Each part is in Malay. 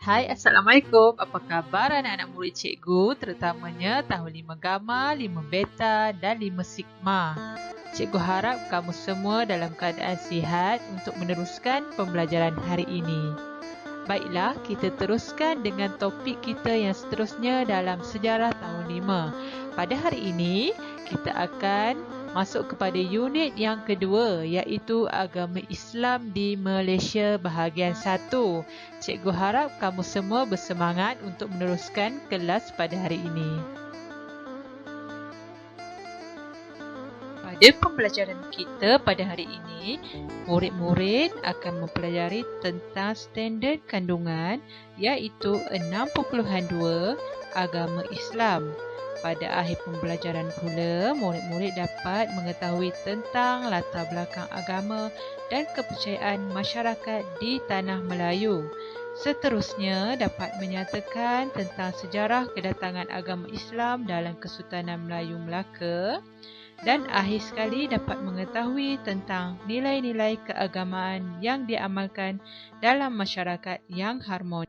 Hai, Assalamualaikum. Apa khabar anak-anak murid cikgu, terutamanya tahun 5 Gamma, 5 Beta dan 5 Sigma. Cikgu harap kamu semua dalam keadaan sihat untuk meneruskan pembelajaran hari ini. Baiklah, kita teruskan dengan topik kita yang seterusnya dalam sejarah tahun 5. Pada hari ini, kita akan masuk kepada unit yang kedua, iaitu agama Islam di Malaysia bahagian 1. Cikgu harap kamu semua bersemangat untuk meneruskan kelas pada hari ini. Pada pembelajaran kita pada hari ini, murid-murid akan mempelajari tentang standard kandungan, iaitu 6.2 agama Islam. Pada akhir pembelajaran pula, murid-murid dapat mengetahui tentang latar belakang agama dan kepercayaan masyarakat di Tanah Melayu. Seterusnya, dapat menyatakan tentang sejarah kedatangan agama Islam dalam Kesultanan Melayu Melaka. Dan akhir sekali dapat mengetahui tentang nilai-nilai keagamaan yang diamalkan dalam masyarakat yang harmonis.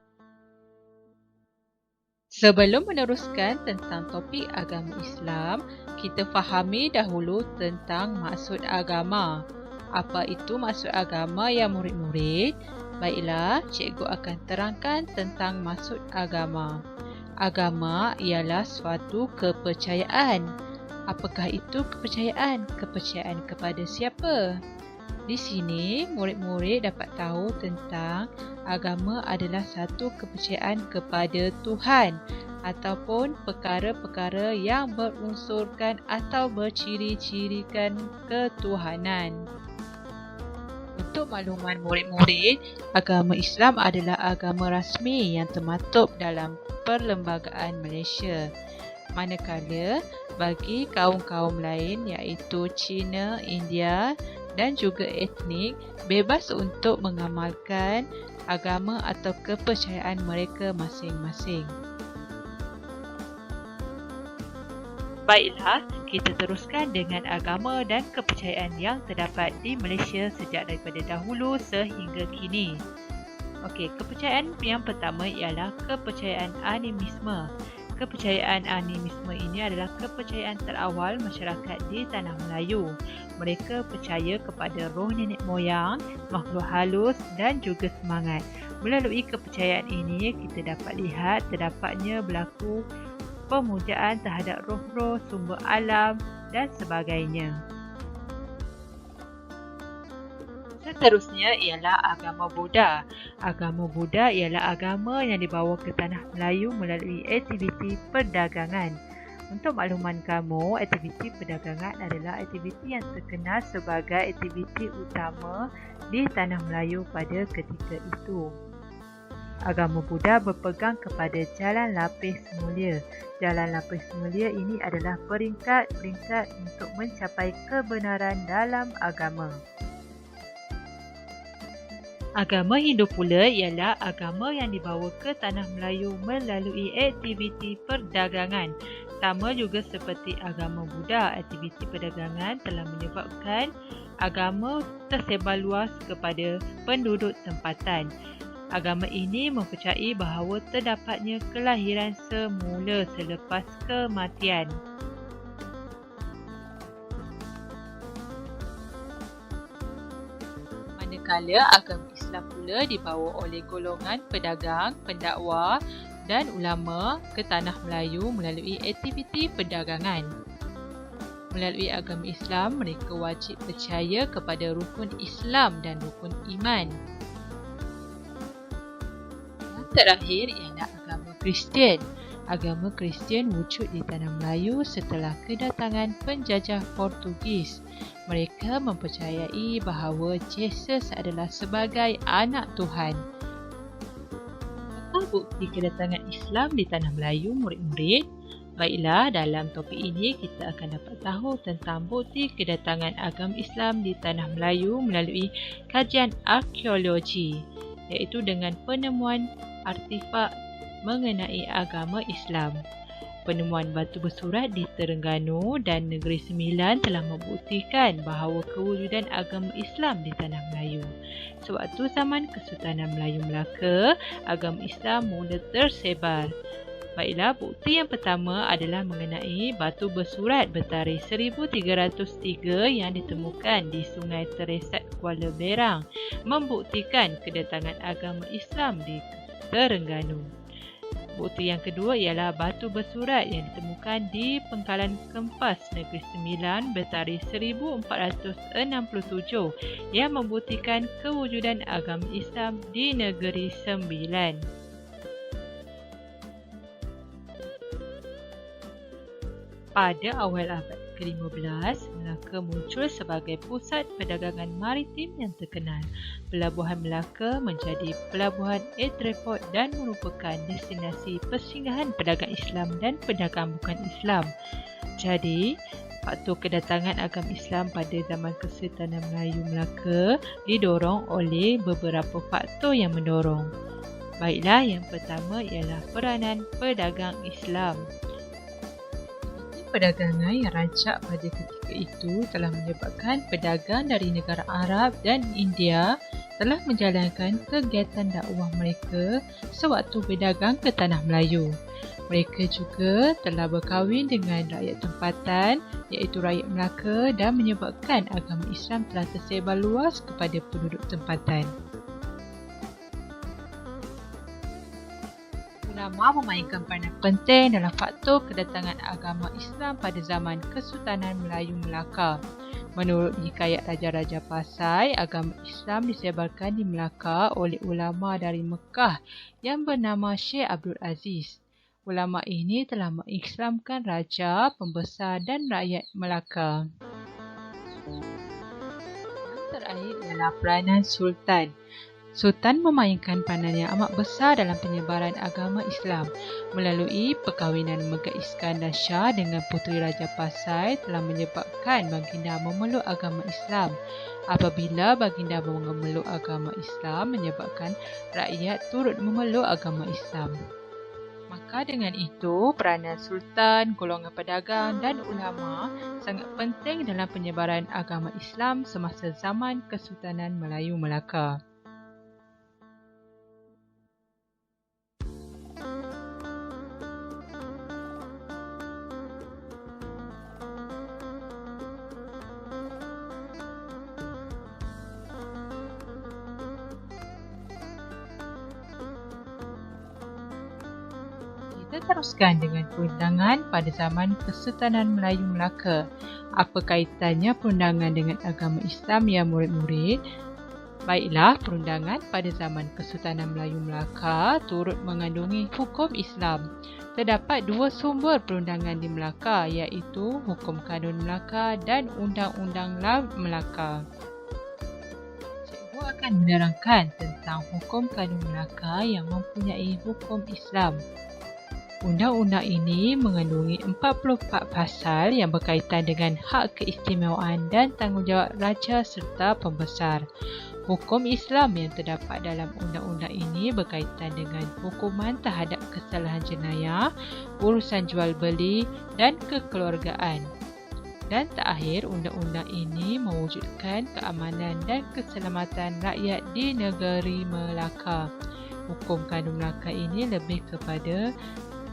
Sebelum meneruskan tentang topik agama Islam, kita fahami dahulu tentang maksud agama. Apa itu maksud agama ya murid-murid? Baiklah, cikgu akan terangkan tentang maksud agama. Agama ialah suatu kepercayaan. Apakah itu kepercayaan? Kepercayaan kepada siapa? Di sini, murid-murid dapat tahu tentang agama adalah satu kepercayaan kepada Tuhan ataupun perkara-perkara yang berunsurkan atau berciri-cirikan ketuhanan. Untuk makluman murid-murid, agama Islam adalah agama rasmi yang termaktub dalam Perlembagaan Malaysia. Manakala bagi kaum-kaum lain iaitu Cina, India dan juga etnik bebas untuk mengamalkan agama atau kepercayaan mereka masing-masing. Baiklah, kita teruskan dengan agama dan kepercayaan yang terdapat di Malaysia sejak daripada dahulu sehingga kini. Okey, kepercayaan yang pertama ialah kepercayaan animisme. Kepercayaan animisme ini adalah kepercayaan terawal masyarakat di Tanah Melayu. Mereka percaya kepada roh nenek moyang, makhluk halus dan juga semangat. Melalui kepercayaan ini, kita dapat lihat terdapatnya berlaku pemujaan terhadap roh-roh, sumber alam dan sebagainya. Seterusnya ialah agama Buddha. Agama Buddha ialah agama yang dibawa ke Tanah Melayu melalui aktiviti perdagangan. Untuk makluman kamu, aktiviti perdagangan adalah aktiviti yang terkenal sebagai aktiviti utama di Tanah Melayu pada ketika itu. Agama Buddha berpegang kepada Jalan Lapis Mulia. Jalan Lapis Mulia ini adalah peringkat-peringkat untuk mencapai kebenaran dalam agama. Agama Hindu pula ialah agama yang dibawa ke Tanah Melayu melalui aktiviti perdagangan. Sama juga seperti agama Buddha, aktiviti perdagangan telah menyebabkan agama tersebar luas kepada penduduk tempatan. Agama ini mempercayai bahawa terdapatnya kelahiran semula selepas kematian. Manakala agama Islam pula dibawa oleh golongan pedagang, pendakwa dan ulama ke Tanah Melayu melalui aktiviti perdagangan. Melalui agama Islam, mereka wajib percaya kepada rukun Islam dan rukun iman. Yang terakhir ialah agama Kristian. Agama Kristian wujud di Tanah Melayu setelah kedatangan penjajah Portugis. Mereka mempercayai bahawa Yesus adalah sebagai anak Tuhan. Apa bukti kedatangan Islam di Tanah Melayu, murid-murid? Baiklah, dalam topik ini kita akan dapat tahu tentang bukti kedatangan agama Islam di Tanah Melayu melalui kajian arkeologi, iaitu dengan penemuan artifak mengenai agama Islam. Penemuan batu bersurat di Terengganu dan Negeri Sembilan telah membuktikan bahawa kewujudan agama Islam di Tanah Melayu. Sewaktu zaman Kesultanan Melayu Melaka, agama Islam mula tersebar. Baiklah, bukti yang pertama adalah mengenai batu bersurat bertarikh 1303 yang ditemukan di Sungai Teresat, Kuala Berang, membuktikan kedatangan agama Islam di Terengganu. Bukti yang kedua ialah batu bersurat yang ditemukan di Pengkalan Kempas, Negeri Sembilan bertarikh 1467 yang membuktikan kewujudan agama Islam di Negeri Sembilan. Pada awal abad ke-15, Melaka muncul sebagai pusat perdagangan maritim yang terkenal. Pelabuhan Melaka menjadi pelabuhan entrepot dan merupakan destinasi persinggahan pedagang Islam dan pedagang bukan Islam. Jadi, faktor kedatangan agama Islam pada zaman Kesultanan Melayu Melaka didorong oleh beberapa faktor yang mendorong. Baiklah, yang pertama ialah peranan pedagang Islam. Perdagangan yang rancak pada ketika itu telah menyebabkan pedagang dari negara Arab dan India telah menjalankan kegiatan dakwah mereka sewaktu berdagang ke Tanah Melayu. Mereka juga telah berkahwin dengan rakyat tempatan iaitu rakyat Melaka dan menyebabkan agama Islam telah tersebar luas kepada penduduk tempatan. Ulama memainkan peranan penting dalam faktor kedatangan agama Islam pada zaman Kesultanan Melayu Melaka. Menurut hikayat Raja-Raja Pasai, agama Islam disebarkan di Melaka oleh ulama dari Mekah yang bernama Syekh Abdul Aziz. Ulama ini telah mengislamkan raja, pembesar dan rakyat Melaka. Yang terakhir ialah peranan Sultan. Sultan memainkan peranan yang amat besar dalam penyebaran agama Islam. Melalui perkahwinan Megah Iskandar Shah dengan Puteri Raja Pasai telah menyebabkan baginda memeluk agama Islam. Apabila baginda memeluk agama Islam, menyebabkan rakyat turut memeluk agama Islam. Maka dengan itu, peranan Sultan, golongan pedagang dan ulama sangat penting dalam penyebaran agama Islam semasa zaman Kesultanan Melayu Melaka. Kita teruskan dengan perundangan pada zaman Kesultanan Melayu Melaka. Apa kaitannya perundangan dengan agama Islam ya murid-murid? Baiklah, perundangan pada zaman Kesultanan Melayu Melaka turut mengandungi hukum Islam. Terdapat dua sumber perundangan di Melaka iaitu Hukum Kanun Melaka dan Undang-Undang Laut Melaka. Cikgu akan menerangkan tentang Hukum Kanun Melaka yang mempunyai hukum Islam. Undang-undang ini mengandungi 44 pasal yang berkaitan dengan hak keistimewaan dan tanggungjawab raja serta pembesar. Hukum Islam yang terdapat dalam undang-undang ini berkaitan dengan hukuman terhadap kesalahan jenayah, urusan jual beli dan kekeluargaan. Dan terakhir, undang-undang ini mewujudkan keamanan dan keselamatan rakyat di negeri Melaka. Hukum Kanun Melaka ini lebih kepada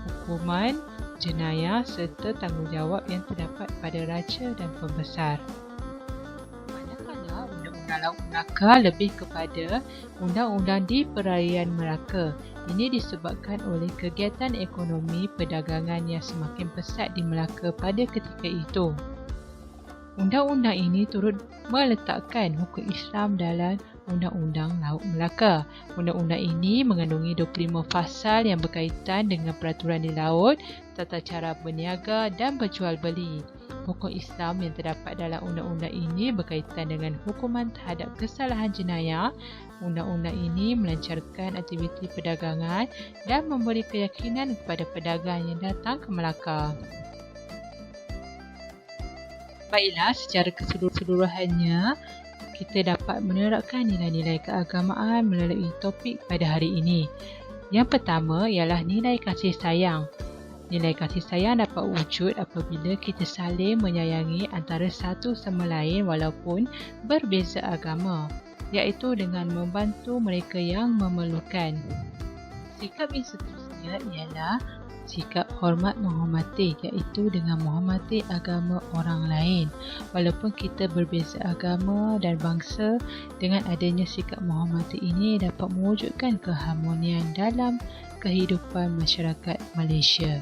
hukuman jenayah serta tanggungjawab yang terdapat pada raja dan pembesar. Manakala Undang-Undang Laut Melaka lebih kepada undang-undang di perairan Melaka. Ini disebabkan oleh kegiatan ekonomi perdagangan yang semakin pesat di Melaka pada ketika itu. Undang-undang ini turut meletakkan hukum Islam dalam Undang-Undang Laut Melaka. Undang-undang ini mengandungi 25 pasal yang berkaitan dengan peraturan di laut, tata cara berniaga dan berjual beli. Hukum Islam yang terdapat dalam undang-undang ini berkaitan dengan hukuman terhadap kesalahan jenayah. Undang-undang ini melancarkan aktiviti perdagangan dan memberi keyakinan kepada pedagang yang datang ke Melaka. Baiklah, secara keseluruhannya, kita dapat menerapkan nilai-nilai keagamaan melalui topik pada hari ini. Yang pertama ialah nilai kasih sayang. Nilai kasih sayang dapat wujud apabila kita saling menyayangi antara satu sama lain walaupun berbeza agama, iaitu dengan membantu mereka yang memerlukan. Sikap yang seterusnya ialah sikap hormat menghormati, iaitu dengan menghormati agama orang lain. Walaupun kita berbeza agama dan bangsa, dengan adanya sikap menghormati ini dapat mewujudkan keharmonian dalam kehidupan masyarakat Malaysia.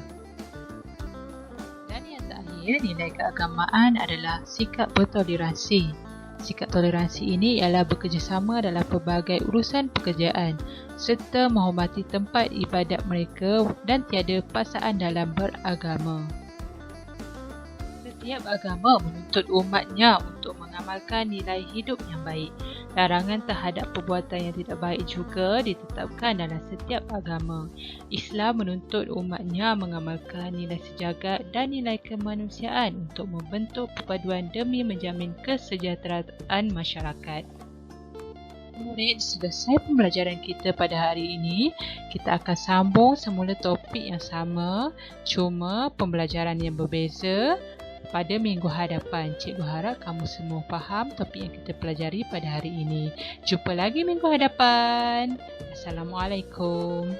Dan yang terakhir, nilai keagamaan adalah sikap bertoleransi. Sikap toleransi ini ialah bekerjasama dalam pelbagai urusan pekerjaan serta menghormati tempat ibadat mereka dan tiada paksaan dalam beragama. Setiap agama menuntut umatnya untuk mengamalkan nilai hidup yang baik. Larangan terhadap perbuatan yang tidak baik juga ditetapkan dalam setiap agama. Islam menuntut umatnya mengamalkan nilai sejagat dan nilai kemanusiaan untuk membentuk perpaduan demi menjamin kesejahteraan masyarakat. Murid, selesai pembelajaran kita pada hari ini. Kita akan sambung semula topik yang sama, cuma pembelajaran yang berbeza pada minggu hadapan. Cikgu harap kamu semua faham topik yang kita pelajari pada hari ini. Jumpa lagi minggu hadapan. Assalamualaikum.